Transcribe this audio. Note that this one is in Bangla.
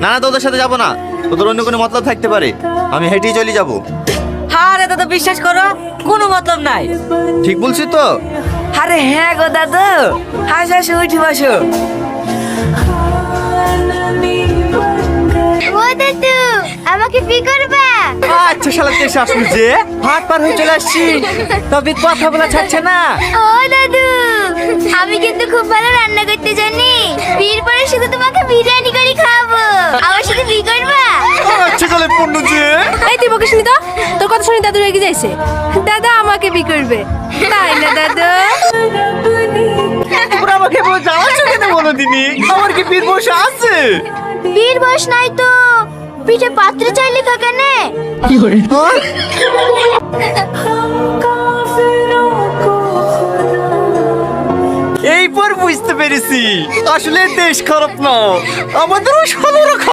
না না, তোদের সাথে যাবো না। তোদের অন্য কোনো মতলব থাকতে পারে, আমি হেঁটেই চলে যাবো। আরে দাদা বিশ্বাস করো, কোনো মতলব নাই। ঠিক বলছি তো? আরে হ্যাঁ গো দাদু, হাসি হাসি উঠে বসো। ও দাদু, আমাকে বি করবা? আচ্ছা শালা দেশে আসলো যে, হাত পার হয়ে চলে আসছি, তবে কথা বলা ছাড়ছে না। ও দাদু, আমি কিন্তু খুব ভালো রান্না করতে জানি। বিয়ের পরে শুধু তোমাকে বিরিয়ানি করে খাওয়াবো। আমার সাথে বি করবা? আচ্ছা চলে পূর্ণ যে। এই তুই বকে শুনি তো, তোর কথা শুনি দাদু রেগে যাইছে। দাদা আমাকে বি করবে, তাই না দাদু? তোমরা আমাকে যাওয়ার সঙ্গে বলো দিনি, আমার কি বীর বসে আছে? বিয়ের বয়স নাই তো পিঠে পাত্রে চাইলে থাকে না। এইবার বুঝতে পেরেছি, আসলে দেশ খারাপ না, আমাদেরও সবার